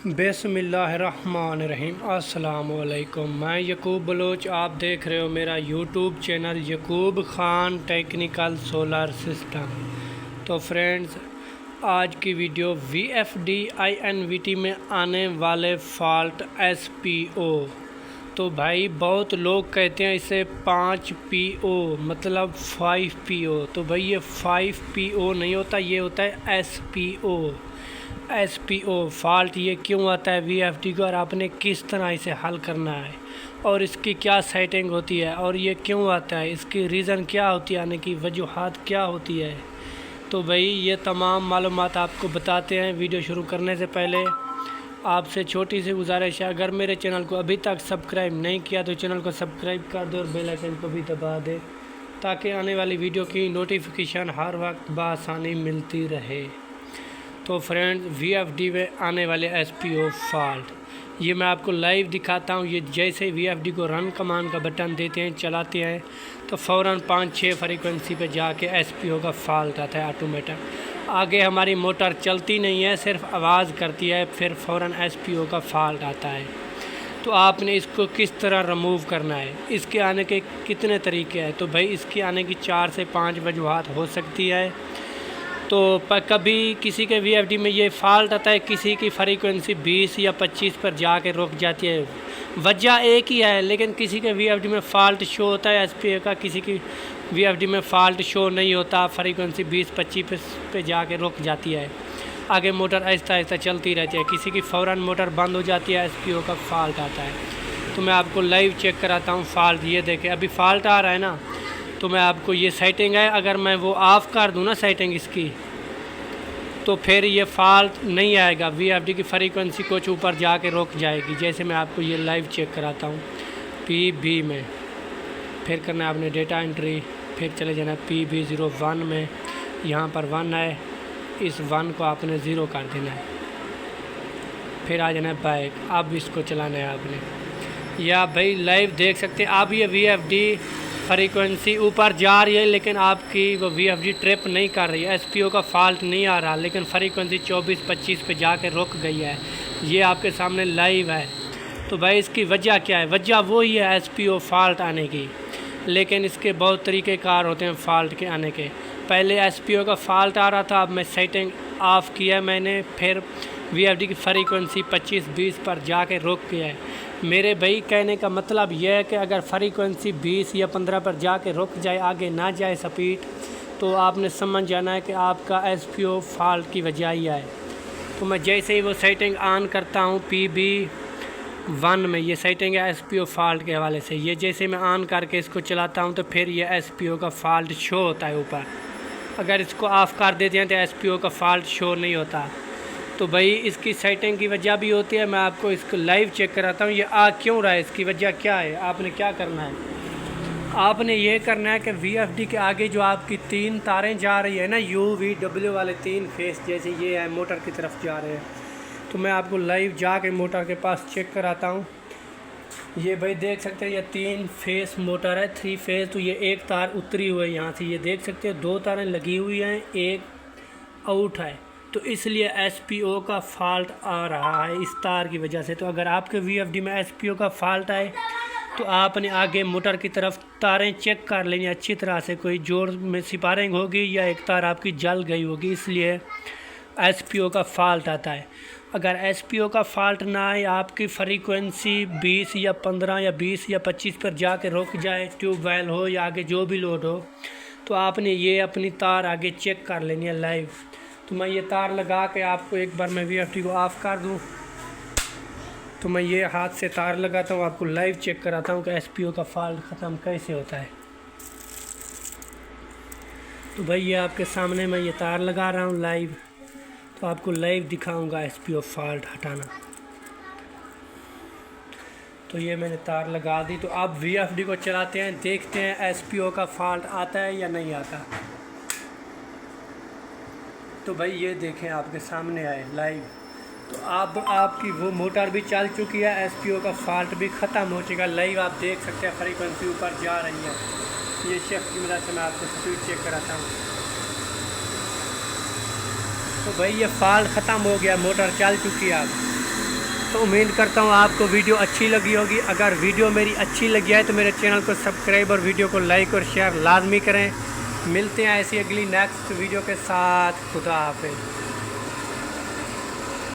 बिस्मिल्लाहिर्रहमानिर्रहीम। अस्सलाम वालेकुम। मैं यकूब बलोच, आप देख रहे हो मेरा YouTube channel Yakub Khan technical solar system. तो फ्रेंड्स, आज की वीडियो VFD INVT में आने वाले फ़ॉल्ट SPO। तो भाई बहुत लोग कहते हैं इसे 5PO मतलब 5PO। तो भाई ये 5PO नहीं होता, ये होता है SPO फ़ॉल्ट। ये क्यों आता है VFD को और आपने किस तरह इसे हल करना है और इसकी क्या सेटिंग होती है और ये क्यों आता है, इसकी रीज़न क्या होती है, यानी कि वजूहात क्या होती है। तो भाई ये तमाम मालूमात आपको बताते हैं। वीडियो शुरू करने से पहले आपसे छोटी सी गुजारिश है, अगर मेरे चैनल को अभी तक सब्सक्राइब नहीं किया तो चैनल को सब्सक्राइब कर दो और बेल आइकन को भी दबा दे ताकि आने वाली वीडियो की नोटिफिकेशन हर वक्त बआसानी मिलती रहे। तो फ्रेंड्स, VFD में आने वाले SPO फ़ॉल्ट ये मैं आपको लाइव दिखाता हूँ। ये जैसे VFD को रन कमांड का बटन देते हैं, चलाते हैं, तो फ़ौरन 5-6 फ्रीक्वेंसी पे जाके SPO का फ़ॉल्ट आता है ऑटोमेटिक। आगे हमारी मोटर चलती नहीं है, सिर्फ आवाज़ करती है, फिर फ़ौरन SPO का फ़ॉल्ट आता है। तो आपने इसको किस तरह रिमूव करना है, इसके आने के कितने तरीके हैं। तो भाई इसके आने की 4 से 5 वजूहात हो सकती है। तो कभी किसी के VFD में ये फ़ॉल्ट आता है, किसी की फ्रीक्वेंसी 20 या 25 पर जाके रुक जाती है। वजह एक ही है, लेकिन किसी के VFD में फ़ॉल्ट शो होता है SPO का, किसी की VFD में फ़ॉल्ट शो नहीं होता, फ्रीक्वेंसी 20-25 पे जाके रुक जाती है। आगे मोटर आहिस्ता आहिस्ता चलती रहती है, किसी की फ़ौरन मोटर बंद हो जाती है, SPO का फ़ॉल्ट आता है। तो मैं आपको लाइव चेक कराता हूँ फ़ॉल्ट। ये देखें, अभी फ़ॉल्ट आ रहा है ना, तो मैं आपको ये सेटिंग है, अगर मैं वो ऑफ़ कर दूँ ना सेटिंग इसकी, तो फिर ये फ़ॉल्ट नहीं आएगा। VFD की फ्रीक्वेंसी कुछ ऊपर जाके रुक जाएगी। जैसे मैं आपको ये लाइव चेक कराता हूँ PB में, फिर करना है आपने डेटा एंट्री, फिर चले जाना PB01 में, यहाँ पर 1 है, इस 1 को आपने 0 कर देना है, फिर आ जाना है बैक। अब इसको चलाना है आपने, या भाई लाइव देख सकते हैं आप। ये VFD फ्रीक्वेंसी ऊपर जा रही है, लेकिन आपकी वो VFD ट्रिप नहीं कर रही है, SPO का फ़ॉल्ट नहीं आ रहा, लेकिन फ्रीक्वेंसी 24-25 पे जाके रुक गई है। ये आपके सामने लाइव है। तो भाई इसकी वजह क्या है? वजह वही है SPO फ़ॉल्ट आने की, लेकिन इसके बहुत तरीक़ेकार होते हैं फ़ॉल्ट के आने के। पहले SPO का फ़ॉल्ट आ रहा था, अब मैं सेटिंग ऑफ़ किया मैंने, फिर VFD की फ्रीक्वेंसी 25-20 पर जाके रुक गया है। मेरे भाई कहने का मतलब यह है कि अगर फ्रीक्वेंसी 20 या 15 पर जाके रुक जाए, आगे ना जाए स्पीड, तो आपने समझ जाना है कि आपका SPO फ़ॉल्ट की वजह ही है। तो मैं जैसे ही वो सेटिंग ऑन करता हूँ PB1 में, ये सेटिंग है SPO फ़ॉल्ट के हवाले से, ये जैसे मैं ऑन करके इसको चलाता हूँ तो फिर ये SPO का फ़ॉल्ट शो होता है ऊपर। अगर इसको ऑफ़ कर देते हैं तो SPO का फ़ॉल्ट शो नहीं होता। तो भाई इसकी सेटिंग की वजह भी होती है। मैं आपको इसको लाइव चेक कराता हूँ, ये आ क्यों रहा है, इसकी वजह क्या है। आपने क्या करना है, आपने ये करना है कि VFD के आगे जो आपकी 3 तारें जा रही है ना, UVW वाले 3 फेस, जैसे ये है मोटर की तरफ जा रहे हैं, तो मैं आपको लाइव जाके मोटर के पास चेक कराता हूँ। ये भाई देख सकते हैं, ये 3 फेस मोटर है, 3 फेस। तो ये एक तार उतरी हुई है यहाँ से, ये देख सकते हैं 2 तारें लगी हुई हैं, एक आउट है। तो इसलिए SPO का फ़ॉल्ट आ रहा है इस तार की वजह से। तो अगर आपके VFD में SPO का फ़ॉल्ट आए तो आपने आगे मोटर की तरफ तारें चेक कर लेनी अच्छी तरह से, कोई जोड़ में सिपारिंग होगी या एक तार आपकी जल गई होगी, इसलिए SPO का फ़ॉल्ट आता है। अगर SPO का फ़ॉल्ट ना आए, आपकी फ्रीक्वेंसी 20 या 15 या 20 या 25 पर जाके रुक जाए, ट्यूबवेल हो या आगे जो भी लोड हो, तो आपने ये अपनी तार आगे चेक कर लेनी है लाइव। तो मैं ये तार लगा के आपको एक बार मैं VFD को ऑफ़ कर दूं, तो मैं ये हाथ से तार लगाता हूँ, आपको लाइव चेक कराता हूँ कि SPO का फ़ॉल्ट ख़त्म कैसे होता है। तो भाई ये आपके सामने मैं ये तार लगा रहा हूँ लाइव, तो आपको लाइव दिखाऊंगा SPO फ़ॉल्ट हटाना। तो ये मैंने तार लगा दी। तो अब VFD को चलाते हैं, देखते हैं SPO का फ़ॉल्ट आता है या नहीं आता। तो भाई ये देखें आपके सामने आए लाइव। तो अब आपकी वो मोटर भी चल चुकी है, SPO का फ़ॉल्ट भी ख़त्म हो चुका है। लाइव आप देख सकते हैं फ्रीक्वेंसी ऊपर जा रही है। ये शिफ्ट की मदद से मैं आपको स्पीड चेक कराता हूँ। तो भाई ये फ़ॉल्ट ख़त्म हो गया, मोटर चल चुकी है अब। तो उम्मीद करता हूँ आपको वीडियो अच्छी लगी होगी। अगर वीडियो मेरी अच्छी लगी है तो मेरे चैनल को सब्सक्राइब और वीडियो को लाइक और शेयर लाजमी करें। मिलते हैं ऐसी अगली नेक्स्ट वीडियो के साथ। खुदा हाफिज़।